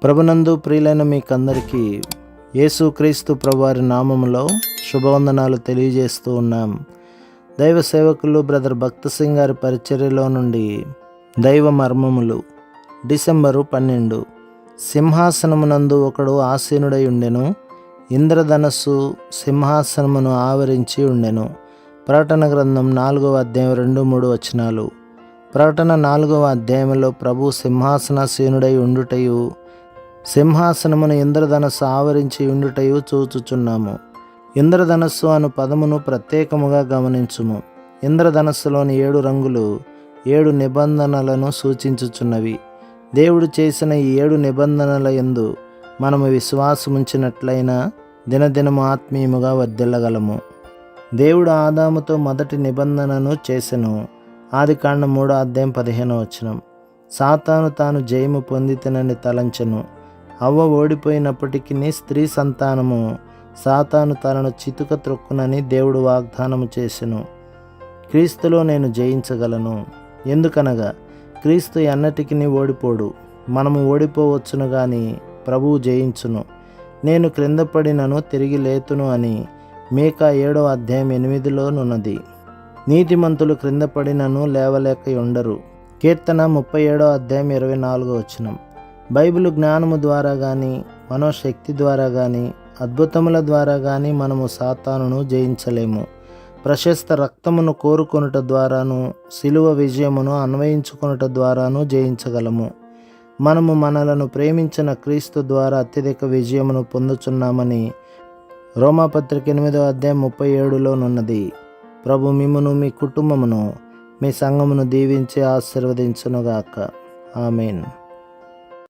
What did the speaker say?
ప్రభునందు ప్రియులైన మీకందరికీ యేసుక్రీస్తు ప్రభువారి నామములో శుభవందనాలు తెలియజేస్తూ ఉన్నాం. దైవ సేవకులు బ్రదర్ భక్త సింగ్ గారి పరిచర్యలో నుండి దైవ మర్మములు. డిసెంబరు 12. సింహాసనమునందు ఒకడు ఆసీనుడై ఉండెను, ఇంద్రధనస్సు సింహాసనమును ఆవరించి ఉండెను. ప్రకటన గ్రంథం 4వ అధ్యాయం 2-3 వచనాలు. ప్రకటన 4వ అధ్యాయంలో ప్రభు సింహాసనాసీనుడై ఉండుటయు సింహాసనమును ఇంద్రధనస్సు ఆవరించి ఉండుటయు చూచుచున్నాము. ఇంద్రధనస్సు అను పదమును ప్రత్యేకముగా గమనించుము. ఇంద్రధనస్సులోని 7 రంగులు 7 నిబంధనలను సూచించుచున్నవి. దేవుడు చేసిన ఈ 7 నిబంధనల యందు మనము విశ్వాసముంచినట్లయినా దినదినము ఆత్మీయముగా వర్ధిల్లగలము. దేవుడు ఆదాముతో మొదటి నిబంధనను చేసెను. ఆదికాండం 3వ అధ్యాయం 15వ వచనం. సాతాను తాను జయము పొందితనని తలంచెను. అవ్వ ఓడిపోయినప్పటికీ స్త్రీ సంతానము సాతాను తనను చితుక త్రొక్కునని దేవుడు వాగ్దానము చేసెను. క్రీస్తులో నేను జయించగలను. ఎందుకనగా క్రీస్తు ఎన్నటికి ఓడిపోడు. మనము ఓడిపోవచ్చును గాని ప్రభువు జయించును. నేను క్రింద పడినను తిరిగి లేతును అని మీకా 7వ అధ్యాయం 8లోనున్నది. నీతిమంతులు క్రింద పడినను లేవలేక ఉండరు. కీర్తన 37వ అధ్యాయం 24వ వచనం. బైబిల్ జ్ఞానము ద్వారా కానీ మనోశక్తి ద్వారా కానీ అద్భుతముల ద్వారా కానీ మనము సాతానును జయించలేము. ప్రశస్త రక్తమును కోరుకొనుట ద్వారాను సిలువ విజయమును అన్వయించుకొనుట ద్వారాను జయించగలము. మనము మనలను ప్రేమించిన క్రీస్తు ద్వారా అత్యధిక విజయమును పొందుచున్నామని రోమాపత్రిక 8వ అధ్యాయం 37లోనున్నది. ప్రభు మిమ్మును, మీ కుటుంబమును, మీ సంఘమును దీవించి ఆశీర్వదించునుగాక. ఆమేన్.